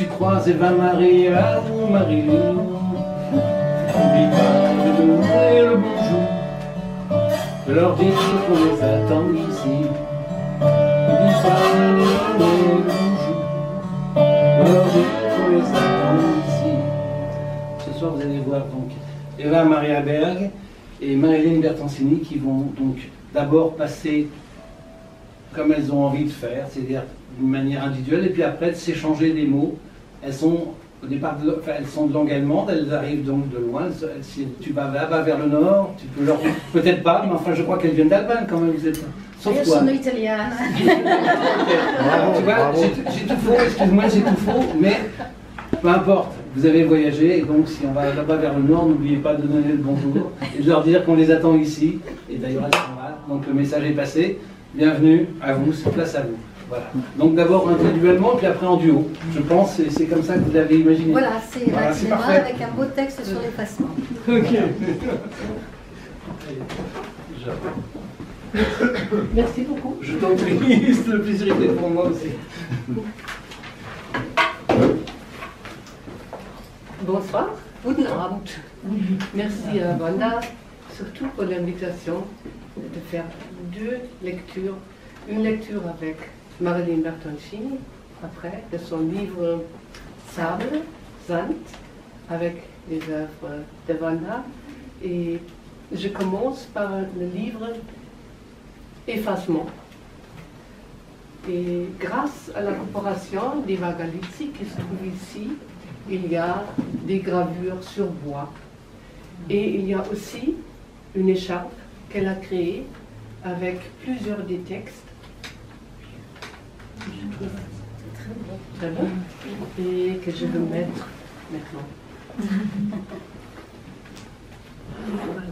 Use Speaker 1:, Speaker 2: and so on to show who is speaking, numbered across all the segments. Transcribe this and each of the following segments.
Speaker 1: tu croises Eva Maria ou Marilyn, n'oublie pas de donner le bonjour, de leur dire qu'on les attend ici. N'oublie pas de donner le bonjour, de leur dire qu'on les attend ici. Ce soir, vous allez voir donc Eva Maria Berg et Marilyn Bertoncini qui vont donc d'abord passer comme elles ont envie de faire, c'est-à-dire d'une manière individuelle, et puis après de s'échanger des mots. Elles sont au départ, elles sont de langue allemande, elles arrivent donc de loin. Si tu vas là-bas vers le nord, tu peux leur peut-être pas, mais enfin je crois qu'elles viennent d'Allemagne quand même. Vous êtes sauf
Speaker 2: Io
Speaker 1: toi.
Speaker 2: sono italiana.
Speaker 1: Tu vois, j'ai tout faux, excuse-moi, j'ai tout faux, mais peu importe. Vous avez voyagé, et donc si on va là-bas vers le nord, n'oubliez pas de donner le bonjour et de leur dire qu'on les attend ici. Et d'ailleurs elles sont là, donc le message est passé. Bienvenue à vous, place à vous. Voilà. Donc d'abord individuellement, puis après en duo. Je pense, et c'est comme ça que vous l'avez imaginé.
Speaker 2: Voilà, c'est
Speaker 1: Voilà,
Speaker 2: un
Speaker 1: c'est
Speaker 2: cinéma
Speaker 1: parfait.
Speaker 2: avec un beau texte sur l'effacement.
Speaker 1: Ok.
Speaker 3: Merci beaucoup.
Speaker 1: Je t'en prie, c'est le plaisir était pour moi aussi.
Speaker 3: Bonsoir. Guten Abend. Merci à Wanda, surtout pour l'invitation de faire deux lectures. Une lecture avec Marilyn Bertoncini, après, de son livre Sable, Sand, avec les œuvres de Wanda. Et je commence par le livre Effacement. Et grâce à la coopération d'Eva Galizzi, qui se trouve ici, il y a des gravures sur bois. Et il y a aussi une écharpe qu'elle a créée avec plusieurs des textes. Très bon. Et que je vais mettre maintenant. Voilà.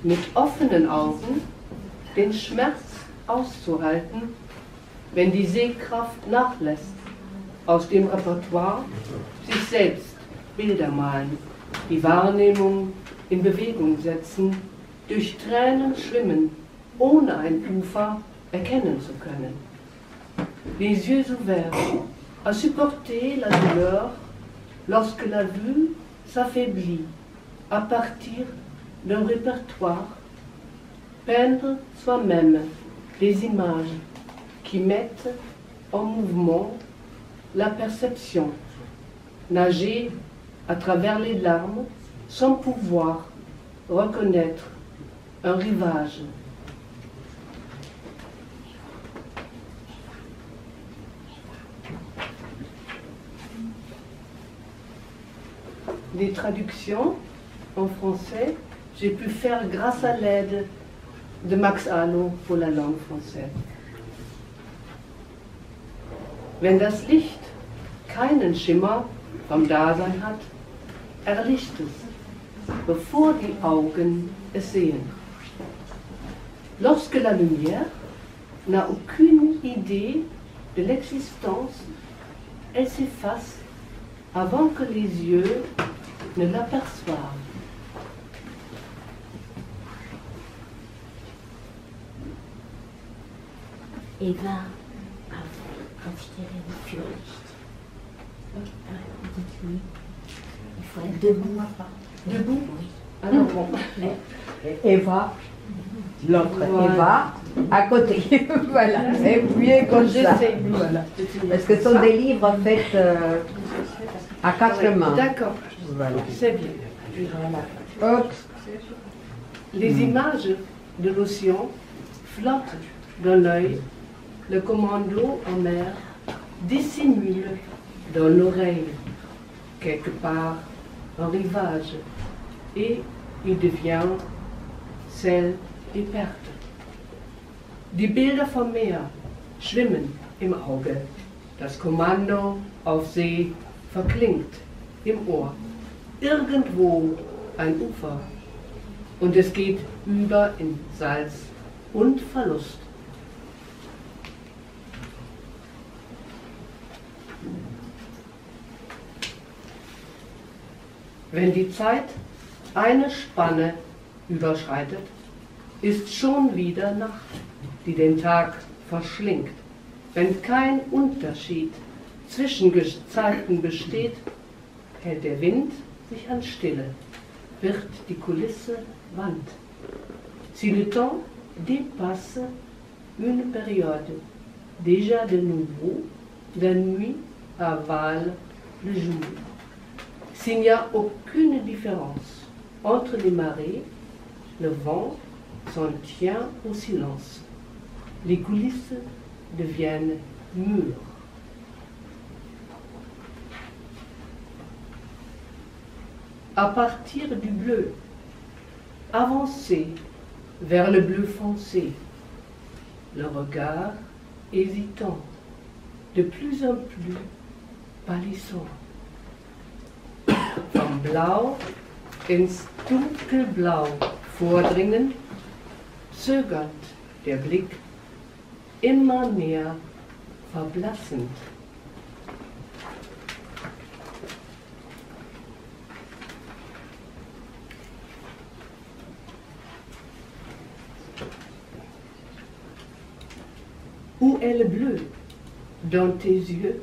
Speaker 3: Mit offenen Augen den Schmerz auszuhalten, wenn die Sehkraft nachlässt, aus dem Repertoire sich selbst Bilder malen, die Wahrnehmung in Bewegung setzen, durch Tränen schwimmen, ohne ein Ufer erkennen zu können. Les yeux ouverts, à supporter la douleur lorsque la vue s'affaiblit, à partir d'un répertoire, peindre soi-même des images qui mettent en mouvement la perception, nager à travers les larmes sans pouvoir reconnaître un rivage. Les traductions en français, j'ai pu faire grâce à l'aide de Max Ahlo pour la langue française. Wenn das Licht keinen Schimmer vom Dasein hat, erlischt es, bevor die Augen es sehen. Lorsque la lumière n'a aucune idée de l'existence, elle s'efface avant que les yeux ne l'aperçoivent.
Speaker 4: Eva, considérez le furiste. Dites-lui, il faut être debout.
Speaker 3: Debout?
Speaker 4: Oui.
Speaker 3: Alors bon.
Speaker 5: Eva, l'autre
Speaker 3: Voilà.
Speaker 5: Eva, à côté. Voilà, et puis comme ça.
Speaker 3: J'essaie.
Speaker 5: Voilà. Parce que ce sont des livres faits à quatre mains.
Speaker 3: D'accord,
Speaker 5: Voilà.
Speaker 3: c'est bien.
Speaker 5: Hop.
Speaker 3: Les images de l'océan flottent dans l'œil, le commando en mer dissimule dans l'oreille, quelque part un rivage, et il devient celle des pertes. Die Bilder vom Meer schwimmen im Auge, das Kommando auf See verklingt im Ohr. Irgendwo ein Ufer und es geht über in Salz und Verlust. Wenn die Zeit eine Spanne überschreitet, ist schon wieder Nacht, die den Tag verschlingt. Wenn kein Unterschied zwischen Zeiten besteht, hält der Wind sich an Stille, wird die Kulisse Wand. Si le temps dépasse une période, déjà de nouveau, la nuit avale le jour. S'il n'y a aucune différence entre les marées, le vent s'en tient au silence. Les coulisses deviennent mûres. À partir du bleu, avancez vers le bleu foncé, le regard hésitant, de plus en plus pâlissant. Vom Blau ins Dunkelblau vordringen, zögert der Blick immer mehr verblassend. Où est le bleu dans tes yeux?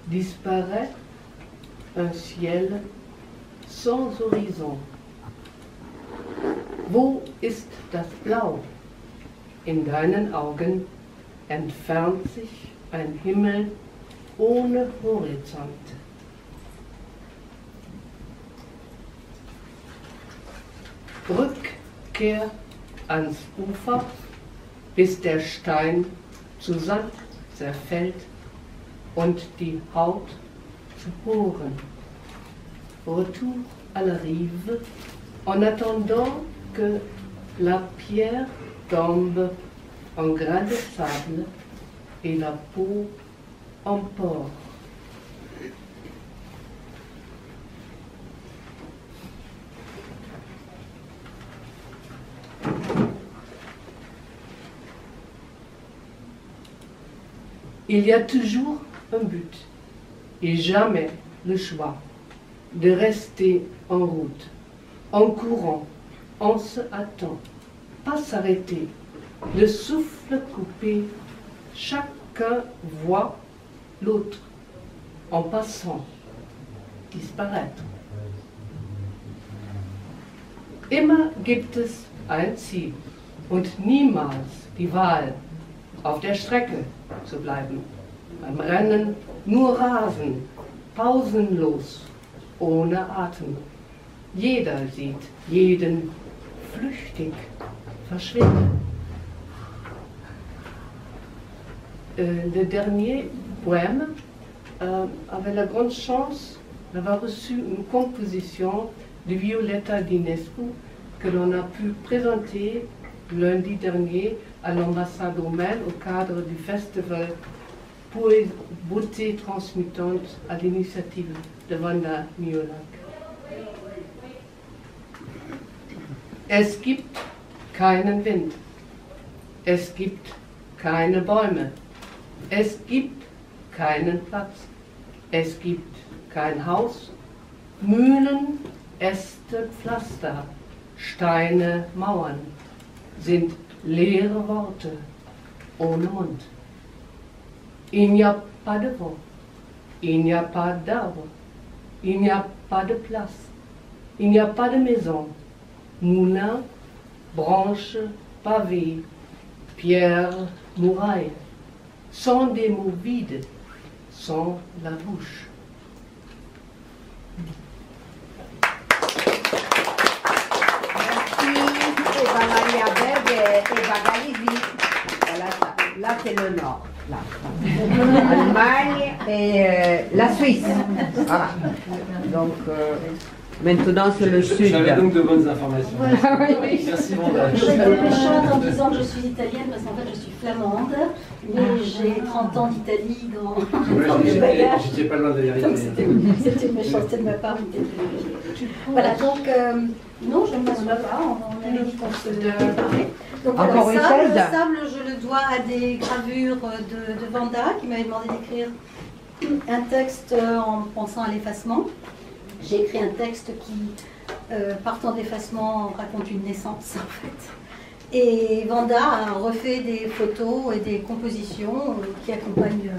Speaker 3: Disparaît un ciel sans horizon. Wo ist das Blau? In deinen Augen entfernt sich ein Himmel ohne Horizont. Rückkehr ans Ufer, bis der Stein zu Sand zerfällt und die Haut zu Poren. Retour à la rive, en attendant que la pierre tombe en grains de sable et la peau en porc. Il y a toujours un but et jamais le choix de rester en route, en courant, en se hâtant, pas s'arrêter, le souffle coupé, chacun voit l'autre en passant, disparaître. Immer gibt es ein Ziel und niemals die Wahl, auf der Strecke zu bleiben. Beim Rennen nur rasen, pausenlos, ohne Atem. Jeder sieht jeden flüchtig verschwinden. Le dernier poème avait la grande chance d'avoir reçu une composition de Violetta d'Inescu que l'on a pu présenter lundi dernier à l'ambassade roumaine au cadre du festival Beauté transmutante à l'initiative de Wanda Miolak. Es gibt keinen Wind, es gibt keine Bäume, es gibt keinen Platz, es gibt kein Haus, Mühlen, Äste, Pflaster, Steine, Mauern sind leere Worte ohne Mund. Il n'y a pas de vent, il n'y a pas d'arbre, il n'y a pas de place, il n'y a pas de maison, moulin, branches, pavés, pierres, murailles, sont des mots vides, sans la bouche.
Speaker 5: Eva Maria Berg et Eva Galizi. Voilà ça. Là, c'est le nord. Là. Allemagne et la Suisse. Voilà. Donc, maintenant, c'est le sud.
Speaker 1: J'avais donc de bonnes informations. Merci, Wanda.
Speaker 4: Je suis méchante en disant que je suis italienne parce qu'en fait je suis flamande, mais j'ai 30 ans d'Italie dans mes bagages.
Speaker 1: J'étais pas loin de la vérité.
Speaker 4: Donc c'était une méchanceté de ma part. Voilà, donc non, je ne m'assois pas, on avait dit qu'on se parlait.
Speaker 2: Donc
Speaker 5: Encore une
Speaker 2: voilà,
Speaker 5: chaise.
Speaker 2: le sable, je le dois à des gravures de Vanda qui m'avait demandé d'écrire un texte en pensant à l'effacement. J'ai écrit un texte qui, partant d'effacement, raconte une naissance en fait. Et Vanda a refait des photos et des compositions qui accompagnent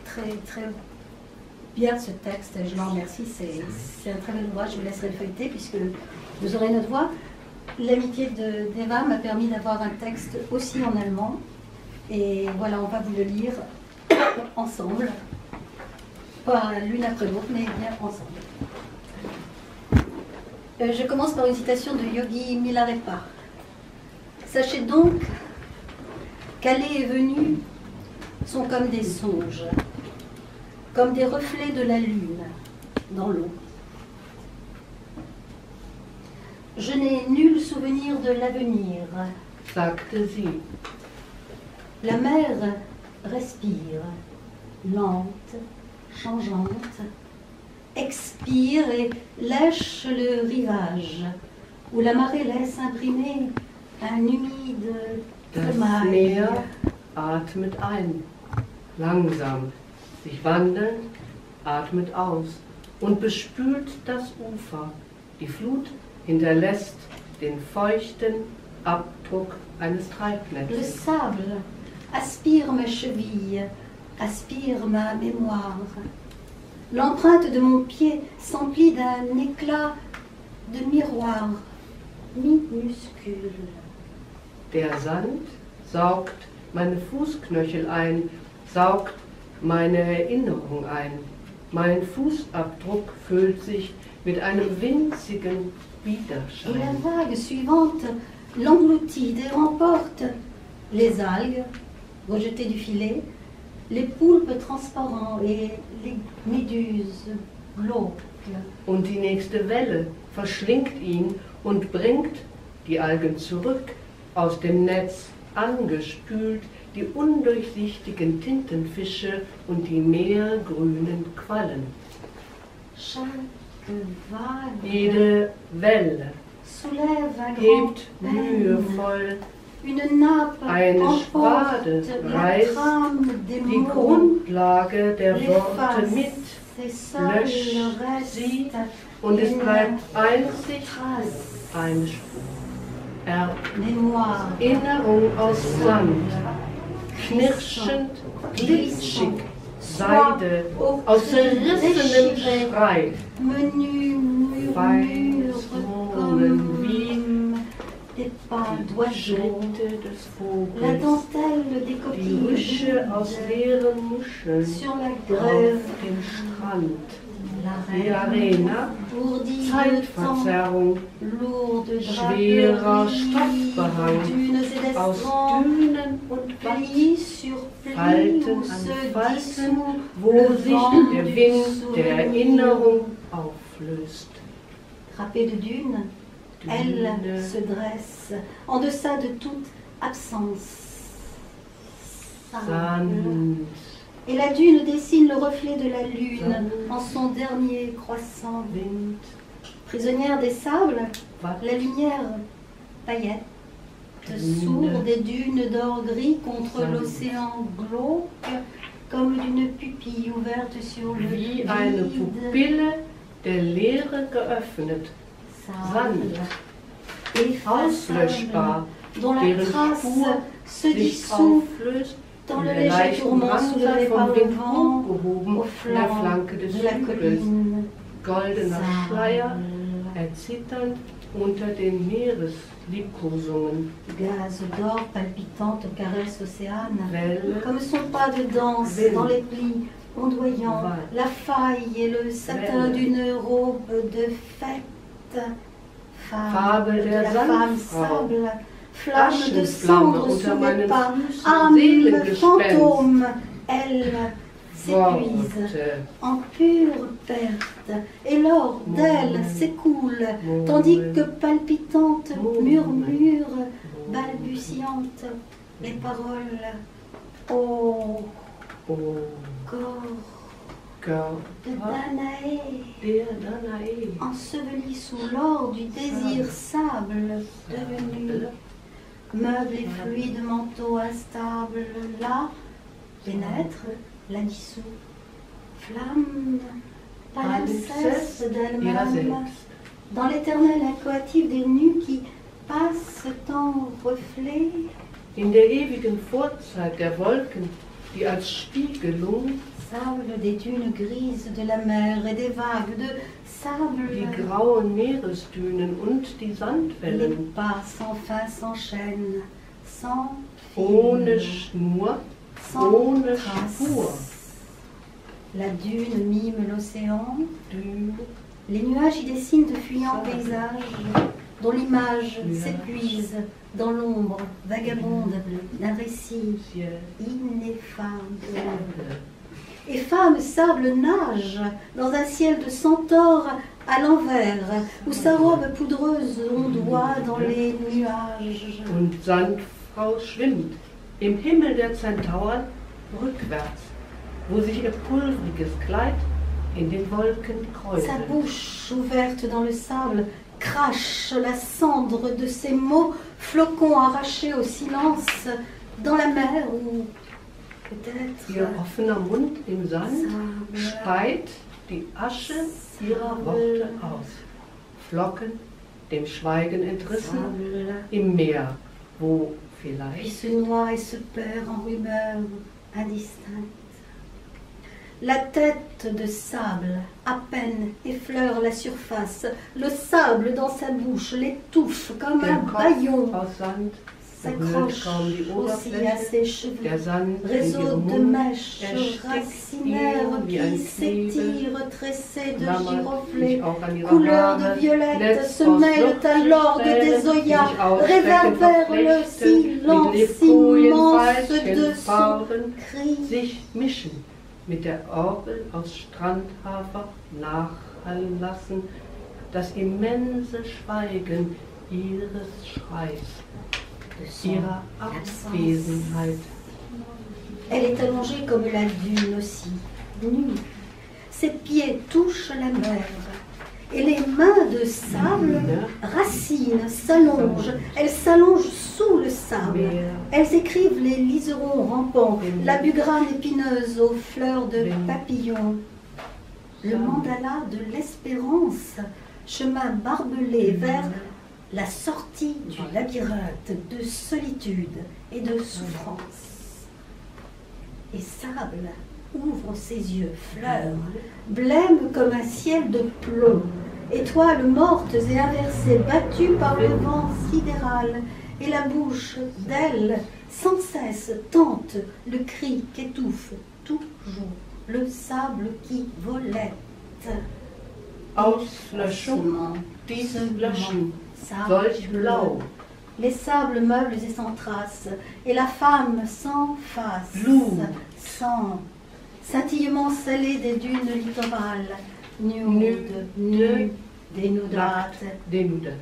Speaker 2: très, très bien ce texte. Je l'en remercie, c'est un très bel ouvrage, je vous laisserai le feuilleter puisque vous aurez notre voix. L'amitié d'Eva m'a permis d'avoir un texte aussi en allemand. Et voilà, on va vous le lire ensemble. Pas l'une après l'autre, mais bien ensemble. Je commence par une citation de Yogi Milarepa. Sachez donc qu'aller et venue sont comme des songes, comme des reflets de la lune dans l'eau. Je n'ai nul souvenir de l'avenir.
Speaker 3: sagte sie.
Speaker 2: La mer respire, lente, changeante, expire et lèche le rivage, où la marée laisse imprimer un humide
Speaker 3: Das
Speaker 2: tremaille.
Speaker 3: Meer atmet ein, langsam, sich wandelnd, atmet aus und bespült das Ufer. Die Flut hinterlässt den feuchten Abdruck eines
Speaker 2: Le
Speaker 3: Treibnetzes.
Speaker 2: sable aspire mes chevilles, aspire ma mémoire. L'empreinte de mon pied s'emplit d'un éclat de miroir minuscule.
Speaker 3: Der Sand saugt meine Fußknöchel ein, saugt meine Erinnerung ein. Mein Fußabdruck füllt sich mit einem winzigen
Speaker 2: Et la
Speaker 3: Widerschein.
Speaker 2: vague suivante l'engloutit et remporte les algues rejetées du filet, les poulpes transparents et les méduses glauques.
Speaker 3: Und die nächste Welle verschlingt ihn und bringt die Algen zurück, aus dem Netz angespült, die undurchsichtigen Tintenfische und die meergrünen Quallen.
Speaker 2: Chaque vague
Speaker 3: Jede Welle
Speaker 2: soulève un grand
Speaker 3: hebt
Speaker 2: peine.
Speaker 3: mühevoll
Speaker 2: Une nappe
Speaker 3: eine
Speaker 2: emporte
Speaker 3: Spade,
Speaker 2: la
Speaker 3: reißt
Speaker 2: trame des
Speaker 3: die
Speaker 2: mots,
Speaker 3: Grundlage der Worte
Speaker 2: l'efface,
Speaker 3: mit,
Speaker 2: et seul
Speaker 3: löscht
Speaker 2: reste
Speaker 3: sie und es
Speaker 2: une
Speaker 3: bleibt einzig
Speaker 2: trace,
Speaker 3: eine Spur.
Speaker 2: mémoire,
Speaker 3: Erinnerung aus Sand, knirschend, glitschig, Seide, aus zerrissenem Schrei,
Speaker 2: menu
Speaker 3: feines Murmeln wie
Speaker 2: comme des pas
Speaker 3: die
Speaker 2: d'oiseaux,
Speaker 3: Schritte des
Speaker 2: la
Speaker 3: Vogels,
Speaker 2: dentelle des
Speaker 3: die
Speaker 2: coquilles
Speaker 3: Rüsche aus leeren Muscheln
Speaker 2: sur la
Speaker 3: auf
Speaker 2: grève,
Speaker 3: dem Strand. Die
Speaker 2: la
Speaker 3: Arena,
Speaker 2: ourdie de temps,
Speaker 3: Zeitverzerrung,
Speaker 2: lourde
Speaker 3: schwerer
Speaker 2: draperie,
Speaker 3: Stoffbehang,
Speaker 2: dunes et
Speaker 3: aus
Speaker 2: d'estrans,
Speaker 3: Dünen und Watt,
Speaker 2: pli sur pli,
Speaker 3: Falten
Speaker 2: où
Speaker 3: an
Speaker 2: se
Speaker 3: Falten,
Speaker 2: dissout
Speaker 3: wo
Speaker 2: le
Speaker 3: sich
Speaker 2: vent
Speaker 3: der
Speaker 2: du
Speaker 3: Wind
Speaker 2: souvenir.
Speaker 3: der Erinnerung auflöst.
Speaker 2: Râpée de dunes, elle
Speaker 3: Düne,
Speaker 2: se dresse en deçà de toute absence.
Speaker 3: Sand,
Speaker 2: Et la dune dessine le reflet de la lune
Speaker 3: Sand.
Speaker 2: en son dernier croissant.
Speaker 3: Wind,
Speaker 2: Prisonnière des sables,
Speaker 3: Watt,
Speaker 2: la lumière paillette
Speaker 3: Dune.
Speaker 2: sourde des dunes d'or gris contre
Speaker 3: Sand.
Speaker 2: l'océan glauque, comme d'une pupille ouverte sur le
Speaker 3: wie eine
Speaker 2: vide.
Speaker 3: Pupille der Leere geöffnet,
Speaker 2: Sable,
Speaker 3: auslöschbar,
Speaker 2: dont la
Speaker 3: deren
Speaker 2: trace
Speaker 3: Spur
Speaker 2: se
Speaker 3: sich
Speaker 2: dissout
Speaker 3: auflöst,
Speaker 2: dans
Speaker 3: in
Speaker 2: le
Speaker 3: der
Speaker 2: léger
Speaker 3: leichten
Speaker 2: tourment soulevé
Speaker 3: Drangsal
Speaker 2: par
Speaker 3: vom
Speaker 2: le
Speaker 3: Wind
Speaker 2: vent
Speaker 3: hochgehoben,
Speaker 2: au
Speaker 3: an der
Speaker 2: flanc
Speaker 3: Flanke des
Speaker 2: de la
Speaker 3: Hügels,
Speaker 2: colline.
Speaker 3: goldener Schleier,
Speaker 2: Sable,
Speaker 3: erzitternd unter den Meeresliebkosungen,
Speaker 2: gaz d'or palpitante caresse océane,
Speaker 3: Welle,
Speaker 2: comme son pas de danse
Speaker 3: Wind.
Speaker 2: dans les plis ondoyants,
Speaker 3: Wald.
Speaker 2: la faille et le satin
Speaker 3: Welle.
Speaker 2: d'une robe de fête.
Speaker 3: Farbe
Speaker 2: de
Speaker 3: der
Speaker 2: la femme
Speaker 3: Sandfrau.
Speaker 2: sable, flamme de
Speaker 3: Aschenflamme
Speaker 2: cendre
Speaker 3: unter
Speaker 2: sous mes
Speaker 3: meinen
Speaker 2: pas,
Speaker 3: Füßen,
Speaker 2: âme
Speaker 3: Seelengespenst,
Speaker 2: fantôme, elle s'épuise
Speaker 3: Worte,
Speaker 2: en pure perte, et l'or d'elle
Speaker 3: Murmure.
Speaker 2: s'écoule, tandis
Speaker 3: Murmure.
Speaker 2: que palpitante
Speaker 3: Murmure.
Speaker 2: murmure, balbutiante, les paroles au
Speaker 3: oh
Speaker 2: corps
Speaker 3: Gott,
Speaker 2: de Danaé,
Speaker 3: der Danae,
Speaker 2: enseveli sous l'or du désir sable devenu meuble et fluide manteau instable, là, pénètre, la dissout. Flamme, palimpseste d'elle-même, dans l'éternel incoatif des nus qui passent en reflet.
Speaker 3: In der ewigen Vorzeit der Wolken, die als Spiegelung
Speaker 2: Sable des dunes grises de la mer et des vagues de sable.
Speaker 3: die grauen Meeresdünen und die
Speaker 2: Les
Speaker 3: Sandwellen
Speaker 2: pas sans fin s'enchaînent, sans
Speaker 3: ohne
Speaker 2: fil,
Speaker 3: Schnur,
Speaker 2: sans
Speaker 3: ohne
Speaker 2: trace.
Speaker 3: Spur.
Speaker 2: La dune mime l'océan,
Speaker 3: Dune,
Speaker 2: les nuages y dessinent de fuyants paysages dont l'image
Speaker 3: Nuages.
Speaker 2: s'épuise dans l'ombre vagabonde d'un récit
Speaker 3: Ciel,
Speaker 2: ineffable.
Speaker 3: Erde.
Speaker 2: Et femme sable nage dans un ciel de centaure à l'envers, où sa robe poudreuse ondoie dans les nuages.
Speaker 3: Und Sandfrau schwimmt im Himmel der Zentauren rückwärts, wo sich ihr pulveriges Kleid in den Wolken
Speaker 2: Sa
Speaker 3: kräuselt.
Speaker 2: bouche ouverte dans le sable crache la cendre de ses mots, flocons arrachés au silence dans la mer ou peut-être
Speaker 3: Ihr offener Mund im Sand
Speaker 2: sable.
Speaker 3: speit die Asche ihrer Worte aus. Flocken, dem Schweigen entrissen,
Speaker 2: Sable,
Speaker 3: im Meer, wo
Speaker 2: puis
Speaker 3: vielleicht
Speaker 2: se noie et se perd en rumeurs indistinctes. La tête de sable à peine effleure la surface. Le sable dans sa bouche l'étouffe comme
Speaker 3: der
Speaker 2: un
Speaker 3: Kopf
Speaker 2: bâillon
Speaker 3: aus Sand berührt
Speaker 2: s'accroche
Speaker 3: kaum die
Speaker 2: aussi à
Speaker 3: Oberfläche,
Speaker 2: ses cheveux.
Speaker 3: der Sand in
Speaker 2: Réseau
Speaker 3: ihrem
Speaker 2: de
Speaker 3: Mund
Speaker 2: mèches
Speaker 3: erstickt
Speaker 2: racinaires
Speaker 3: ihr wie ein
Speaker 2: qui
Speaker 3: Knebel,
Speaker 2: s'étirent, tressés de
Speaker 3: klammert
Speaker 2: giroflées.
Speaker 3: sich auch an ihre
Speaker 2: Couleurs de
Speaker 3: Haare,
Speaker 2: violette
Speaker 3: Netz
Speaker 2: se
Speaker 3: aus
Speaker 2: mêlent à l'orgue des
Speaker 3: Luftsträhnen, die
Speaker 2: Oyas,
Speaker 3: sich ausstrecken,
Speaker 2: réverbèrent le
Speaker 3: verflechten,
Speaker 2: silence
Speaker 3: mit Lebkuchen,
Speaker 2: immense de
Speaker 3: Veilchen,
Speaker 2: son
Speaker 3: Farben,
Speaker 2: cri.
Speaker 3: sich mischen, mit der Orgel aus Strandhafer nachhallen lassen, das immense Schweigen ihres Schreis,
Speaker 2: De son
Speaker 3: ihrer
Speaker 2: absence.
Speaker 3: Abwesenheit.
Speaker 2: Elle est allongée comme la dune aussi, nue. Ses pieds touchent la mer. Et les mains de sable, racines, s'allongent. Elles s'allongent sous le sable.
Speaker 3: Meer,
Speaker 2: Elles écrivent les liserons rampants, la bugrane épineuse aux fleurs de papillons. Le mandala de l'espérance, chemin barbelé vers la sortie du labyrinthe de solitude et de souffrance. Et sable ouvre ses yeux, fleurs, blême comme un ciel de plomb, étoiles mortes et inversées, battues par le vent sidéral, et la bouche d'elle sans cesse tente le cri qu'étouffe toujours le sable qui volette.
Speaker 3: Auslöschung, dies Löschen,
Speaker 2: Sable
Speaker 3: solch
Speaker 2: bleu.
Speaker 3: Blau,
Speaker 2: Les sables meubles et sans traces, et la femme sans face,
Speaker 3: Blue.
Speaker 2: sans scintillement salé des dunes littorales, nude,
Speaker 3: Nude,
Speaker 2: dénudate,
Speaker 3: dénudate.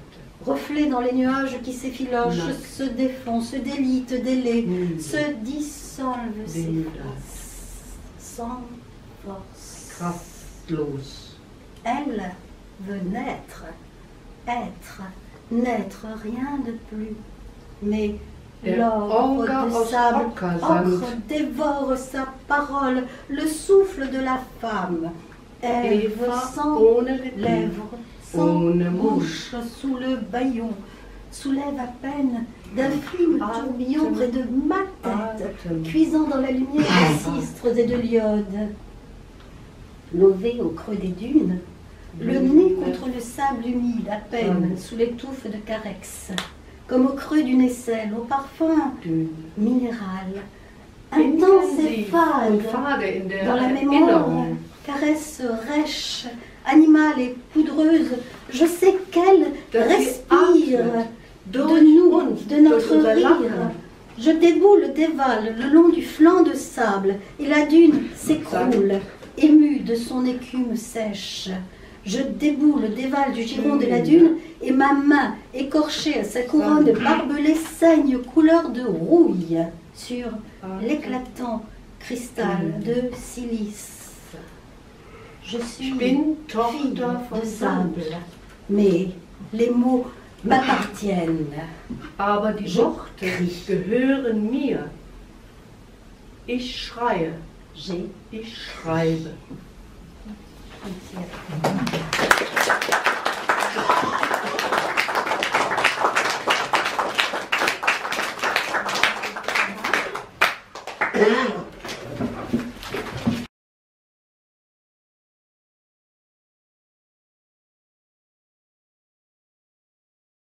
Speaker 2: reflet dans les nuages qui s'effilochent,
Speaker 3: Nacte.
Speaker 2: se défont, se délitent, délais,
Speaker 3: Nude.
Speaker 2: se dissolvent,
Speaker 3: Dénudate.
Speaker 2: s'effacent, sans force.
Speaker 3: Kraftlos.
Speaker 2: Elle veut naître, être, n'être rien de plus. Mais
Speaker 3: Der
Speaker 2: l'orgue
Speaker 3: Orga
Speaker 2: de
Speaker 3: aus
Speaker 2: sable
Speaker 3: Ockersand
Speaker 2: ocre dévore sa parole, le souffle de la femme. Ève
Speaker 3: Eva
Speaker 2: sans
Speaker 3: ohne Lippen,
Speaker 2: lèvres, sans
Speaker 3: ohne Mund.
Speaker 2: bouche, sous le bâillon, soulève à peine d'infimes tourbillons près de ma tête,
Speaker 3: Atem,
Speaker 2: cuisant dans la lumière de cistres et de l'iode. Lové au creux des dunes, le nez contre le sable humide, à peine sous les touffes de carex, comme au creux d'une aisselle, au parfum
Speaker 3: dünn.
Speaker 2: minéral, intense et
Speaker 3: Intensiv und
Speaker 2: fade,
Speaker 3: fade in der
Speaker 2: dans la mémoire,
Speaker 3: Erinnerung.
Speaker 2: caresse rêche, animale et poudreuse, je sais qu'elle
Speaker 3: Dass sie
Speaker 2: respire
Speaker 3: atmet
Speaker 2: de
Speaker 3: durch
Speaker 2: nous,
Speaker 3: uns,
Speaker 2: de
Speaker 3: durch
Speaker 2: notre
Speaker 3: unser
Speaker 2: rire.
Speaker 3: Lachen.
Speaker 2: Je déboule, dévale le long du flanc de sable, et la dune s'écroule, émue de son écume sèche. Je déboule, dévale du giron de la dune, et ma main, écorchée à sa couronne barbelée, saigne couleur de rouille sur l'éclatant cristal de silice. Je suis
Speaker 3: Ich bin
Speaker 2: fille
Speaker 3: Tochter
Speaker 2: de
Speaker 3: von
Speaker 2: sable,
Speaker 3: Sand.
Speaker 2: mais les mots m'appartiennent.
Speaker 3: Aber die Worte gehören mir. Ich schreie. Ich schreibe.